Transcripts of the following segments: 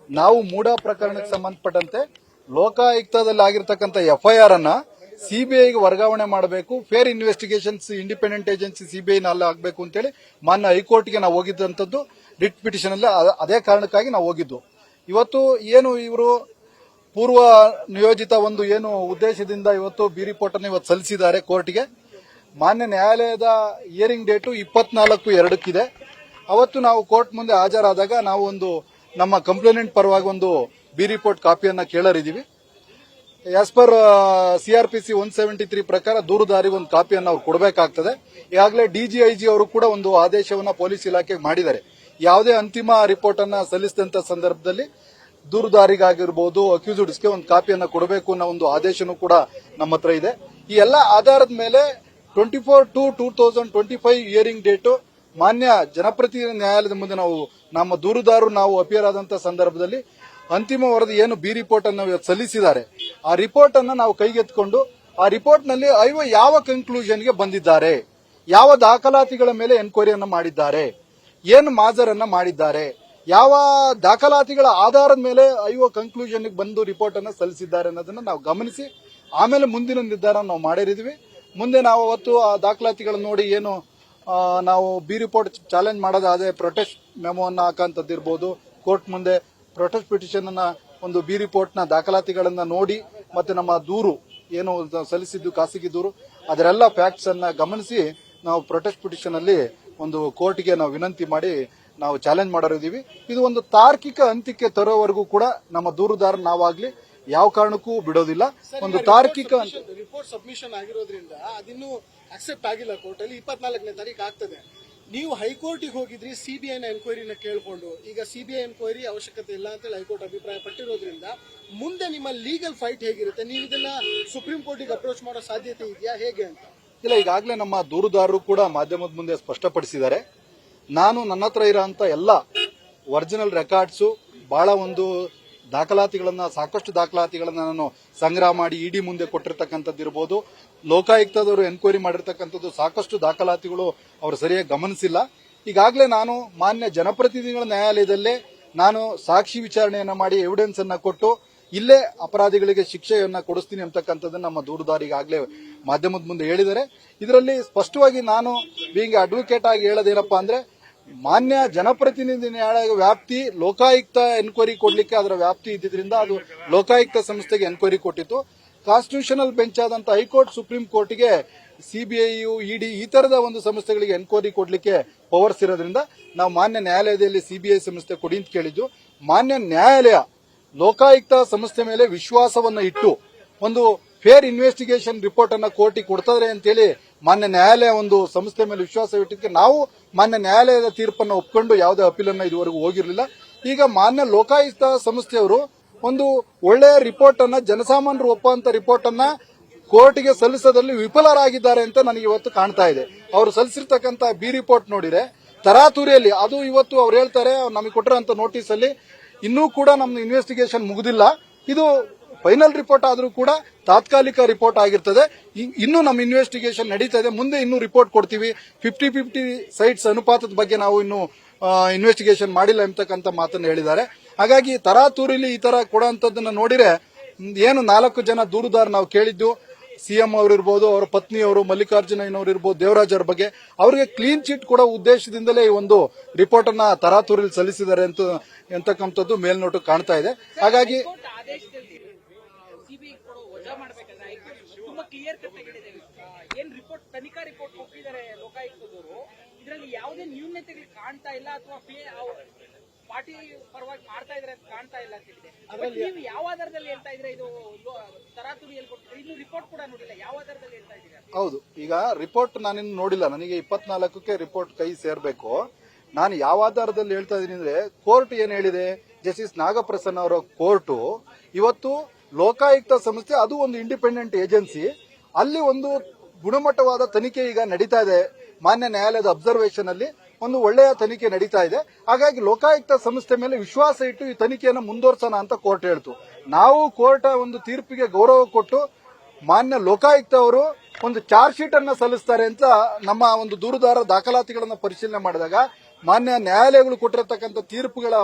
ನಾವು ಮೂಡಾ ಪ್ರಕರಣಕ್ಕೆ ಸಂಬಂಧಪಟ್ಟಂತೆ ಲೋಕಾಯುಕ್ತದಲ್ಲಿ ಆಗಿರ್ತಕ್ಕಂಥ ಎಫ್ಐಆರ್ ಅನ್ನ ಸಿಬಿಐಗೆ ವರ್ಗಾವಣೆ ಮಾಡಬೇಕು, fair investigations independent agency CBI ನಲ್ಲಿ ಆಗಬೇಕು ಅಂತೇಳಿ ಮಾನ್ಯ ಹೈಕೋರ್ಟ್ಗೆ ನಾವು ಹೋಗಿದ್ದಂಥದ್ದು ರಿಟ್ ಪಿಟಿಷನ್ ಅಲ್ಲಿ. ಅದೇ ಕಾರಣಕ್ಕಾಗಿ ನಾವು ಹೋಗಿದ್ದು. ಇವತ್ತು ಏನು ಇವರು ಪೂರ್ವ ನಿಯೋಜಿತ ಒಂದು ಏನು ಉದ್ದೇಶದಿಂದ ಇವತ್ತು ಬಿ ರಿಪೋರ್ಟ್ ಅನ್ನು ಇವತ್ತು ಸಲ್ಲಿಸಿದ್ದಾರೆ ಕೋರ್ಟ್ಗೆ. ಮಾನ್ಯ ನ್ಯಾಯಾಲಯದ ಹಿಯರಿಂಗ್ ಡೇಟು 24/2 ಅವತ್ತು ನಾವು ಕೋರ್ಟ್ ಮುಂದೆ ಹಾಜರಾದಾಗ ನಾವು ಒಂದು ನಮ್ಮ ಕಂಪ್ಲೇನೆಂಟ್ ಪರವಾಗಿ ಒಂದು ಬಿ ರಿಪೋರ್ಟ್ ಕಾಪಿಯನ್ನ ಕೇಳರಿದೀವಿ. ಆಸ್ ಪರ್ ಸಿಆರ್ಪಿಸಿ 173 ಪ್ರಕಾರ ದೂರುದಾರಿಗೆ ಒಂದು ಕಾಪಿಯನ್ನು ಅವ್ರು ಕೊಡಬೇಕಾಗ್ತದೆ. ಈಗಾಗಲೇ ಡಿಜಿಐಜಿ ಅವರು ಕೂಡ ಒಂದು ಆದೇಶವನ್ನ ಪೊಲೀಸ್ ಇಲಾಖೆಗೆ ಮಾಡಿದ್ದಾರೆ. ಯಾವುದೇ ಅಂತಿಮ ರಿಪೋರ್ಟ್ ಅನ್ನ ಸಲ್ಲಿಸಿದಂತ ಸಂದರ್ಭದಲ್ಲಿ ದೂರುದಾರಿಗಾಗಿರ್ಬೋದು ಅಕ್ಯೂಸ್ಡ್ಸ್ಗೆ ಒಂದು ಕಾಪಿಯನ್ನ ಕೊಡಬೇಕು ಅನ್ನೋ ಒಂದು ಆದೇಶನೂ ಕೂಡ ನಮ್ಮ ಹತ್ರ ಇದೆ. ಈ ಎಲ್ಲ ಆಧಾರದ ಮೇಲೆ 24/2/2025 ಹಿಯರಿಂಗ್ ಡೇಟು ಮಾನ್ಯ ಜನಪ್ರತಿನಿಧಿ ನ್ಯಾಯಾಲಯದ ಮುಂದೆ ನಮ್ಮ ದೂರುದಾರರು ನಾವು ಅಪಿಯರ್ ಆದಂತಹ ಸಂದರ್ಭದಲ್ಲಿ ಅಂತಿಮ ವರದಿ ಏನು ಬಿ ರಿಪೋರ್ಟ್ ಅನ್ನು ಸಲ್ಲಿಸಿದ್ದಾರೆ, ಆ ರಿಪೋರ್ಟ್ ಅನ್ನು ನಾವು ಕೈಗೆತ್ತಿಕೊಂಡು ಆ ರಿಪೋರ್ಟ್ ನಲ್ಲಿ ಯಾವ ಕನ್ಕ್ಲೂಷನ್ಗೆ ಬಂದಿದ್ದಾರೆ, ಯಾವ ದಾಖಲಾತಿಗಳ ಮೇಲೆ ಎನ್ಕ್ವೈರಿಯನ್ನು ಮಾಡಿದ್ದಾರೆ, ಏನು ಮಾಜರನ್ನ ಮಾಡಿದ್ದಾರೆ, ಯಾವ ದಾಖಲಾತಿಗಳ ಆಧಾರದ ಮೇಲೆ ಕನ್ಕ್ಲೂಷನ್ಗೆ ಬಂದು ರಿಪೋರ್ಟ್ ಅನ್ನು ಸಲ್ಲಿಸಿದ್ದಾರೆ ಅನ್ನೋದನ್ನ ನಾವು ಗಮನಿಸಿ ಆಮೇಲೆ ಮುಂದಿನ ನಿರ್ಧಾರ ನಾವು ಮಾಡಿರಿದ್ವಿ. ಮುಂದೆ ನಾವು ಅವತ್ತು ಆ ದಾಖಲಾತಿಗಳನ್ನು ನೋಡಿ ಏನು ನಾವು ಬಿ ರಿಪೋರ್ಟ್ ಚಾಲೆಂಜ್ ಮಾಡೋದಾದ್ರೆ ಪ್ರೊಟೆಸ್ಟ್ ಮೆಮೋವನ್ನು ಹಾಕಂತದ್ದಿರ್ಬೋದು, ಕೋರ್ಟ್ ಮುಂದೆ ಪ್ರೊಟೆಸ್ಟ್ ಪಿಟಿಷನ್ ಅನ್ನ ಒಂದು ಬಿ ರಿಪೋರ್ಟ್ ನ ದಾಖಲಾತಿಗಳನ್ನ ನೋಡಿ ಮತ್ತೆ ನಮ್ಮ ದೂರು ಏನು ಸಲ್ಲಿಸಿದ್ದು ಖಾಸಗಿ ದೂರು ಅದರೆಲ್ಲ ಫ್ಯಾಕ್ಟ್ಸ್ ಅನ್ನ ಗಮನಿಸಿ ನಾವು ಪ್ರೊಟೆಸ್ಟ್ ಪಿಟಿಷನ್ ಅಲ್ಲಿ ಒಂದು ಕೋರ್ಟ್ಗೆ ನಾವು ವಿನಂತಿ ಮಾಡಿ ನಾವು ಚಾಲೆಂಜ್ ಮಾಡೋರಿದ್ದೀವಿ. ಇದು ಒಂದು ತಾರ್ಕಿಕ ಅಂತ್ಯಕ್ಕೆ ತರೋವರೆಗೂ ಕೂಡ ನಮ್ಮ ದೂರುದಾರ ನಾವಾಗ್ಲಿ ಯಾವ ಕಾರಣಕ್ಕೂ ಬಿಡೋದಿಲ್ಲ. ಒಂದು ತಾರ್ಕಿಕ ರಿಪೋರ್ಟ್ ಸಬ್ಮಿಷನ್ ಆಗಿರೋದ್ರಿಂದ ಅದಿನ್ನೂ ಅಕ್ಸೆಪ್ಟ್ ಆಗಿಲ್ಲ ಕೋರ್ಟ್ ಅಲ್ಲಿ. 24ನೇ ತಾರೀಕು ಆಗ್ತದೆ. ನೀವು ಹೈಕೋರ್ಟಿಗೆ ಹೋಗಿದ್ರಿ ಸಿಬಿಐನ ಎನ್ಕ್ವೈರಿನ ಕೇಳ್ಕೊಂಡು. ಈಗ ಸಿಬಿಐ ಎನ್ಕ್ವೈರಿ ಅವಶ್ಯಕತೆ ಇಲ್ಲ ಅಂತ ಹೈಕೋರ್ಟ್ ಅಭಿಪ್ರಾಯ ಪಟ್ಟಿರೋದ್ರಿಂದ ಮುಂದೆ ನಿಮ್ಮ ಲೀಗಲ್ ಫೈಟ್ ಹೇಗಿರುತ್ತೆ? ನೀವು ಇದನ್ನ ಸುಪ್ರೀಂ ಕೋರ್ಟಿಗೆ ಅಪ್ರೋಚ್ ಮಾಡೋ ಸಾಧ್ಯತೆ ಇದೆಯಾ, ಹೇಗೆ ಅಂತ? ಇಲ್ಲ, ಈಗಾಗಲೇ ನಮ್ಮ ದೂರುದಾರರು ಕೂಡ ಮಾಧ್ಯಮದ ಮುಂದೆ ಸ್ಪಷ್ಟಪಡಿಸಿದ್ದಾರೆ. ನಾನು ನನ್ನ ಹತ್ರ ಇರೋಂಥ ಎಲ್ಲ ಒರಿಜಿನಲ್ ರೆಕಾರ್ಡ್ಸು ಬಹಳ ಒಂದು ಸಾಕಷ್ಟು ದಾಖಲಾತಿಗಳನ್ನ ನಾನು ಸಂಗ್ರಹ ಮಾಡಿ ಇಡಿ ಮುಂದೆ ಕೊಟ್ಟಿರ್ತಕ್ಕಂಥದ್ದು ಇರ್ಬೋದು, ಲೋಕಾಯುಕ್ತದವರು ಎನ್ಕ್ವೈರಿ ಮಾಡಿರ್ತಕ್ಕಂಥದ್ದು ಸಾಕಷ್ಟು ದಾಖಲಾತಿಗಳು ಅವರು ಸರಿಯಾಗಿ ಗಮನಿಸಿಲ್ಲ. ಈಗಾಗಲೇ ನಾನು ಮಾನ್ಯ ಜನಪ್ರತಿನಿಧಿಗಳ ನ್ಯಾಯಾಲಯದಲ್ಲೇ ನಾನು ಸಾಕ್ಷಿ ವಿಚಾರಣೆಯನ್ನ ಮಾಡಿ ಎವಿಡೆನ್ಸ್ ಅನ್ನ ಕೊಟ್ಟು ಇಲ್ಲೇ ಅಪರಾಧಿಗಳಿಗೆ ಶಿಕ್ಷೆಯನ್ನ ಕೊಡಿಸ್ತೀನಿ ಅಂತಕ್ಕಂಥದ್ದನ್ನ ನಮ್ಮ ದೂರುದಾರಿಗಾಗಲೇ ಮಾಧ್ಯಮದ ಮುಂದೆ ಹೇಳಿದ್ದಾರೆ. ಇದರಲ್ಲಿ ಸ್ಪಷ್ಟವಾಗಿ ನಾನು ಬೀಂಗ್ ಅಡ್ವೊಕೇಟ್ ಆಗಿ ಹೇಳೋದೇನಪ್ಪಾ ಅಂದ್ರೆ, ಮಾನ್ಯ ಜನಪ್ರತಿನಿಧಿ ನ್ಯಾಯಾಲಯ ವ್ಯಾಪ್ತಿ ಲೋಕಾಯುಕ್ತ ಎನ್ಕ್ವೈರಿ ಕೊಡ್ಲಿಕ್ಕೆ ಅದರ ವ್ಯಾಪ್ತಿ ಇದ್ದಿದ್ರಿಂದ ಅದು ಲೋಕಾಯುಕ್ತ ಸಂಸ್ಥೆಗೆ ಎನ್ಕ್ವೈರಿ ಕೊಟ್ಟಿತ್ತು. ಕಾನ್ಸ್ಟಿಟ್ಯೂಷನಲ್ ಬೆಂಚ್ ಆದಂತ ಹೈಕೋರ್ಟ್ ಸುಪ್ರೀಂ ಕೋರ್ಟ್ಗೆ ಸಿಬಿಐಯು ಇಡಿ ಈ ತರದ ಒಂದು ಸಂಸ್ಥೆಗಳಿಗೆ ಎನ್ಕ್ವೈರಿ ಕೊಡ್ಲಿಕ್ಕೆ ಪವರ್ಸ್ ಇರೋದ್ರಿಂದ ನಾವು ಮಾನ್ಯ ನ್ಯಾಯಾಲಯದಲ್ಲಿ ಸಿಬಿಐ ಸಂಸ್ಥೆ ಕೊಡಿ ಅಂತ ಕೇಳಿದ್ದು. ಮಾನ್ಯ ನ್ಯಾಯಾಲಯ ಲೋಕಾಯುಕ್ತ ಸಂಸ್ಥೆ ಮೇಲೆ ವಿಶ್ವಾಸವನ್ನ ಇಟ್ಟು ಒಂದು ಫೇರ್ ಇನ್ವೆಸ್ಟಿಗೇಷನ್ ರಿಪೋರ್ಟ್ ಅನ್ನ ಕೋರ್ಟಿಗೆ ಕೊಡ್ತಾರೆ ಅಂತೇಳಿ ಮಾನ್ಯ ನ್ಯಾಯಾಲಯ ಒಂದು ಸಂಸ್ಥೆ ಮೇಲೆ ವಿಶ್ವಾಸ ಇಟ್ಟಿದ್ದಕ್ಕೆ ನಾವು ಮಾನ್ಯ ನ್ಯಾಯಾಲಯದ ತೀರ್ಪನ್ನು ಒಪ್ಕೊಂಡು ಯಾವುದೇ ಅಪೀಲನ್ನ ಇದುವರೆಗೂ ಹೋಗಿರಲಿಲ್ಲ. ಈಗ ಮಾನ್ಯ ಲೋಕಾಯುಕ್ತ ಸಂಸ್ಥೆಯವರು ಒಂದು ಒಳ್ಳೆಯ ರಿಪೋರ್ಟ್ ಅನ್ನ, ಜನಸಾಮಾನ್ಯರು ಒಪ್ಪುವಂತ ರಿಪೋರ್ಟ್ ಅನ್ನ ಕೋರ್ಟ್ಗೆ ಸಲ್ಲಿಸೋದ್ರಲ್ಲಿ ವಿಫಲರಾಗಿದ್ದಾರೆ ಅಂತ ನನಗೆ ಇವತ್ತು ಕಾಣ್ತಾ ಇದೆ. ಅವರು ಸಲ್ಲಿಸಿರ್ತಕ್ಕಂಥ ಬಿ ರಿಪೋರ್ಟ್ ನೋಡಿದ್ರೆ ತರಾತುರಿಯಲ್ಲಿ ಅದು ಇವತ್ತು ಅವ್ರು ಹೇಳ್ತಾರೆ ನಮಗೆ ಕೊಟ್ಟಿರೋಂಥ ನೋಟಿಸ್ ಅಲ್ಲಿ ಇನ್ನೂ ಕೂಡ ನಮ್ಮ ಇನ್ವೆಸ್ಟಿಗೇಷನ್ ಮುಗಿದಿಲ್ಲ, ಇದು ಫೈನಲ್ ರಿಪೋರ್ಟ್ ಆದ್ರೂ ಕೂಡ ತಾತ್ಕಾಲಿಕ ರಿಪೋರ್ಟ್ ಆಗಿರ್ತದೆ, ಇನ್ನೂ ನಮ್ಮ ಇನ್ವೆಸ್ಟಿಗೇಷನ್ ನಡೀತಾ ಇದೆ, ಮುಂದೆ ಇನ್ನೂ ರಿಪೋರ್ಟ್ ಕೊಡ್ತೀವಿ, 50-50 ಸೈಟ್ಸ್ ಅನುಪಾತದ ಬಗ್ಗೆ ನಾವು ಇನ್ನು ಇನ್ವೆಸ್ಟಿಗೇಷನ್ ಮಾಡಿಲ್ಲ ಎಂಬತಕ್ಕಂಥ ಮಾತನ್ನು ಹೇಳಿದ್ದಾರೆ. ಹಾಗಾಗಿ ತರಾತುರಿಲಿ ಈ ತರ ಕೊಡುವಂತದ್ದನ್ನ ನೋಡಿದ್ರೆ ಏನು 4 ಜನ ದೂರುದಾರ ನಾವು ಕೇಳಿದ್ದು, ಸಿಎಂ ಅವರಿರ್ಬೋದು, ಅವರ ಪತ್ನಿಯವರು ಮಲ್ಲಿಕಾರ್ಜುನಯ್ಯನವರು ಇರ್ಬೋದು, ದೇವರಾಜ್ ಅವರ ಬಗ್ಗೆ ಅವರಿಗೆ ಕ್ಲೀನ್ ಚಿಟ್ ಕೊಡೋ ಉದ್ದೇಶದಿಂದಲೇ ಈ ಒಂದು ರಿಪೋರ್ಟ್ ಅನ್ನ ತರಾತುರಿಲಿ ಸಲ್ಲಿಸಿದ್ದಾರೆ ಎಂತಕ್ಕಂಥದ್ದು ಮೇಲ್ನೋಟ ಕಾಣ್ತಾ ಇದೆ. ಹಾಗಾಗಿ ಕ್ಲಿಯರ್ ಕಟ್ ಆಗಿದೆ. ಏನ್ ರಿಪೋರ್ಟ್ ತನಿಖಾ ರಿಪೋರ್ಟ್ ಕೊಟ್ಟಿದ್ದಾರೆ ಲೋಕಾಯುಕ್ತದವರು, ಇದರಲ್ಲಿ ಯಾವುದೇ ನ್ಯೂನತೆಗಳು ಕಾಣ್ತಾ ಇಲ್ಲ ಅಥವಾ ಪಾರ್ಟಿ ಪರವಾಗಿ ಮಾಡ್ತಾ ಇದ್ರೆ ಅಂತ ಕಾಣ್ತಾ ಇಲ್ಲ ಅಂತ ಹೇಳಿದೆ. ನೀವು ಯಾವ ಆಧಾರದಲ್ಲಿ ಹೇಳ್ತಾ ಇದ್ರೆ ಇದು ತರಾತುರಿಯಲ್ಲಿ ಕೊಟ್ಟಿದ್ರೆ? ಇನ್ನು ರಿಪೋರ್ಟ್ ಕೂಡ ನೋಡಿಲ್ಲ, ಯಾವ ಆಧಾರದಲ್ಲಿ ಹೇಳ್ತಾ ಇದ್ದೀರಾ? ಹೌದು, ಈಗ ರಿಪೋರ್ಟ್ ನಾನಿನ್ನು ನೋಡಿಲ್ಲ, ನನಗೆ 24ಕ್ಕೆ ರಿಪೋರ್ಟ್ ಕೈ ಸೇರ್ಬೇಕು. ನಾನು ಯಾವ ಆಧಾರದಲ್ಲಿ ಹೇಳ್ತಾ ಇದ್ದೀನಿ ಅಂದ್ರೆ, ಕೋರ್ಟ್ ಏನ್ ಹೇಳಿದೆ, ಜಸ್ಟಿಸ್ ನಾಗಪ್ರಸನ್ನ ಅವರ ಕೋರ್ಟು ಇವತ್ತು ಲೋಕಾಯುಕ್ತ ಸಂಸ್ಥೆ ಅದು ಒಂದು ಇಂಡಿಪೆಂಡೆಂಟ್ ಏಜೆನ್ಸಿ, ಅಲ್ಲಿ ಒಂದು ಗುಣಮಟ್ಟವಾದ ತನಿಖೆ ಈಗ ನಡೀತಾ ಇದೆ. ಮಾನ್ಯ ನ್ಯಾಯಾಲಯದ ಅಬ್ಸರ್ವೇಷನ್ ಅಲ್ಲಿ ಒಂದು ಒಳ್ಳೆಯ ತನಿಖೆ ನಡೀತಾ ಇದೆ. ಹಾಗಾಗಿ ಲೋಕಾಯುಕ್ತ ಸಂಸ್ಥೆ ಮೇಲೆ ವಿಶ್ವಾಸ ಇಟ್ಟು ಈ ತನಿಖೆಯನ್ನು ಮುಂದುವರ್ಸೋಣ ಅಂತ ಕೋರ್ಟ್ ಹೇಳ್ತು. ನಾವು ಕೋರ್ಟ್ ಒಂದು ತೀರ್ಪಿಗೆ ಗೌರವ ಕೊಟ್ಟು ಮಾನ್ಯ ಲೋಕಾಯುಕ್ತ ಅವರು ಒಂದು ಚಾರ್ಜ್ ಶೀಟ್ ಅನ್ನ ಸಲ್ಲಿಸ್ತಾರೆ ಅಂತ ನಮ್ಮ ಒಂದು ದೂರುದಾರ ದಾಖಲಾತಿಗಳನ್ನ ಪರಿಶೀಲನೆ ಮಾಡಿದಾಗ ಮಾನ್ಯ ನ್ಯಾಯಾಲಯಗಳು ಕೊಟ್ಟಿರತಕ್ಕಂಥ ತೀರ್ಪುಗಳ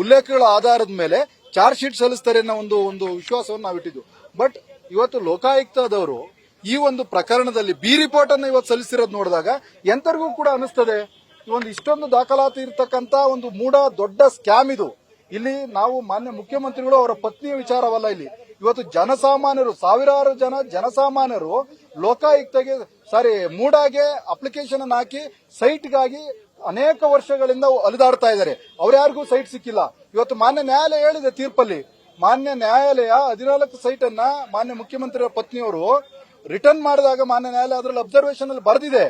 ಉಲ್ಲೇಖಗಳ ಆಧಾರದ ಮೇಲೆ ಚಾರ್ಜ್ ಶೀಟ್ ಸಲ್ಲಿಸ್ತಾರೆ ಅನ್ನೋ ಒಂದು ವಿಶ್ವಾಸವನ್ನು ನಾವು ಇಟ್ಟಿದ್ದು. ಬಟ್ ಇವತ್ತು ಲೋಕಾಯುಕ್ತದವರು ಈ ಒಂದು ಪ್ರಕರಣದಲ್ಲಿ ಬಿ ರಿಪೋರ್ಟ್ ಅನ್ನು ಇವತ್ತು ಸಲ್ಲಿಸಿರೋದು ನೋಡಿದಾಗ ಎಂತರಿಗೂ ಕೂಡ ಅನಿಸ್ತದೆ ಒಂದು ಇಷ್ಟೊಂದು ದಾಖಲಾತಿ ಇರತಕ್ಕಂತ ಒಂದು ದೊಡ್ಡ ಸ್ಕ್ಯಾಮ್ ಇದು. ಇಲ್ಲಿ ನಾವು ಮಾನ್ಯ ಮುಖ್ಯಮಂತ್ರಿಗಳು ಅವರ ಪತ್ನಿಯ ವಿಚಾರವಲ್ಲ, ಇಲ್ಲಿ ಇವತ್ತು ಜನಸಾಮಾನ್ಯರು, ಸಾವಿರಾರು ಜನಸಾಮಾನ್ಯರು ಲೋಕಾಯುಕ್ತಗೆ ಮೂಡಾಗೆ ಅಪ್ಲಿಕೇಶನ್ ಅನ್ನು ಹಾಕಿ ಸೈಟ್ಗಾಗಿ ಅನೇಕ ವರ್ಷಗಳಿಂದ ಅಲಿದಾಡ್ತಾ ಇದ್ದಾರೆ. ಅವ್ರ್ಯಾರಿಗೂ ಸೈಟ್ ಸಿಕ್ಕಿಲ್ಲ. ಇವತ್ತು ಮಾನ್ಯ ನ್ಯಾಯಾಲಯ ಹೇಳಿದೆ ತೀರ್ಪಲ್ಲಿ, ಮಾನ್ಯ ನ್ಯಾಯಾಲಯ 14 ಸೈಟ್ ಅನ್ನ ಮಾನ್ಯ ಮುಖ್ಯಮಂತ್ರಿಯ ಪತ್ನಿಯವರು ರಿಟರ್ನ್ ಮಾಡಿದಾಗ ಮಾನ್ಯ ನ್ಯಾಯಾಲಯ ಅದರಲ್ಲಿ ಅಬ್ಸರ್ವೇಷನ್ ಅಲ್ಲಿ ಬರೆದಿದೆ,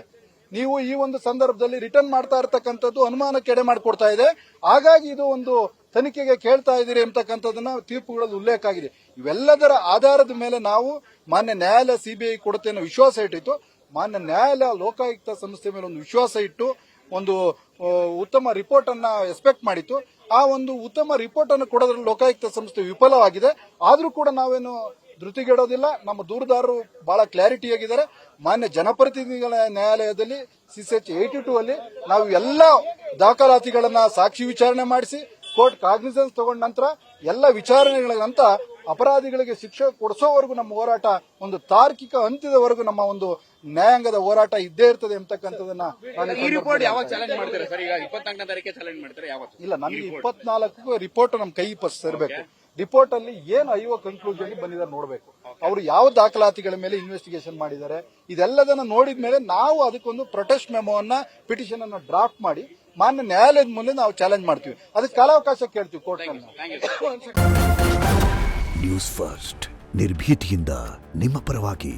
ನೀವು ಈ ಒಂದು ಸಂದರ್ಭದಲ್ಲಿ ರಿಟರ್ನ್ ಮಾಡ್ತಾ ಇರತಕ್ಕಂಥದ್ದು ಅನುಮಾನಕ್ಕೆ ಎಡೆ ಮಾಡಿಕೊಡ್ತಾ ಇದೆ, ಹಾಗಾಗಿ ಇದು ಒಂದು ತನಿಖೆಗೆ ಕೇಳ್ತಾ ಇದ್ದೀರಿ ಅಂತಕ್ಕಂಥದ್ದನ್ನ ತೀರ್ಪುಗಳಲ್ಲಿ ಉಲ್ಲೇಖ ಆಗಿದೆ. ಇವೆಲ್ಲದರ ಆಧಾರದ ಮೇಲೆ ನಾವು ಮಾನ್ಯ ನ್ಯಾಯಾಲಯ ಸಿಬಿಐ ಕೊಡುತ್ತೆ ಅನ್ನೋ ವಿಶ್ವಾಸ ಇಟ್ಟಿತ್ತು. ಮಾನ್ಯ ನ್ಯಾಯಾಲಯ ಲೋಕಾಯುಕ್ತ ಸಂಸ್ಥೆ ಮೇಲೆ ಒಂದು ವಿಶ್ವಾಸ ಇಟ್ಟು ಒಂದು ಉತ್ತಮ ರಿಪೋರ್ಟ್ ಅನ್ನ ಎಕ್ಸ್ಪೆಕ್ಟ್ ಮಾಡಿತ್ತು. ಆ ಒಂದು ಉತ್ತಮ ರಿಪೋರ್ಟ್ ಅನ್ನು ಕೊಡೋದ್ರಲ್ಲಿ ಲೋಕಾಯುಕ್ತ ಸಂಸ್ಥೆ ವಿಫಲವಾಗಿದೆ. ಆದ್ರೂ ಕೂಡ ನಾವೇನು ಧೃತಿಗೆಡೋದಿಲ್ಲ. ನಮ್ಮ ದೂರುದಾರರು ಬಹಳ ಕ್ಲಾರಿಟಿ ಆಗಿದ್ದಾರೆ. ಮಾನ್ಯ ಜನಪ್ರತಿನಿಧಿಗಳ ನ್ಯಾಯಾಲಯದಲ್ಲಿ CCH 82 ಅಲ್ಲಿ ನಾವು ಎಲ್ಲ ದಾಖಲಾತಿಗಳನ್ನ ಸಾಕ್ಷಿ ವಿಚಾರಣೆ ಮಾಡಿಸಿ ಕೋರ್ಟ್ ಕಾಗ್ನಿಸೆನ್ಸ್ ತಗೊಂಡ ನಂತರ ಎಲ್ಲ ವಿಚಾರಣೆಗಳ ನಂತರ ಅಪರಾಧಿಗಳಿಗೆ ಶಿಕ್ಷೆ ಕೊಡಿಸೋವರೆಗೂ ನಮ್ಮ ಹೋರಾಟ ಒಂದು ತಾರ್ಕಿಕ ಅಂತ್ಯದವರೆಗೂ ನಮ್ಮ ಒಂದು ನ್ಯಾಯಾಂಗದ ಹೋರಾಟ ಇದ್ದೇ ಇರ್ತದೆ ಅಂತಕ್ಕಂಥದನ್ನ ಈ ರಿಪೋರ್ಟ್ ಯಾವಾಗ ಚಾಲೆಂಜ್ ಮಾಡ್ತಾರೆ ಸರ್? ಈಗ 24ನೇ ತಾರೀಕಿಗೆ ಚಾಲೆಂಜ್ ಮಾಡ್ತಾರೆ ಯಾವತ್ತು? ಇಲ್ಲ, ನಮಗೆ 24 ರಿಪೋರ್ಟ್ ನಮ್ಮ ಕೈ ಸೇರ್ಬೇಕು. ರಿಪೋರ್ಟ್ ಅಲ್ಲಿ ಏನು ಐಒ ಕನ್ಕ್ಲೂಷನ್ ಬಂದಿದ್ದಾರೆ ನೋಡಬೇಕು. ಅವರು ಯಾವ ದಾಖಲಾತಿಗಳ ಮೇಲೆ ಇನ್ವೆಸ್ಟಿಗೇಷನ್ ಮಾಡಿದ್ದಾರೆ, ಇದೆಲ್ಲದನ್ನ ನೋಡಿದ ಮೇಲೆ ನಾವು ಅದಕ್ಕೊಂದು ಪ್ರೊಟೆಸ್ಟ್ ಮೆಮೋವನ್ನ ಪಿಟಿಷನ್ ಅನ್ನು ಡ್ರಾಫ್ಟ್ ಮಾಡಿ ಮಾನ್ಯ ನ್ಯಾಯಾಲಯದ ಮುಂದೆ ನಾವು ಚಾಲೆಂಜ್ ಮಾಡ್ತೀವಿ. ಅದಕ್ಕೆ ಕಾಲಾವಕಾಶ ಕೇಳ್ತೀವಿ ಕೋರ್ಟ್ ನಲ್ಲಿ. ನ್ಯೂಸ್ ಫಸ್ಟ್ ನಿರ್ಭೀತಿಯಿಂದ ನಿಮ್ಮ ಪರವಾಗಿ.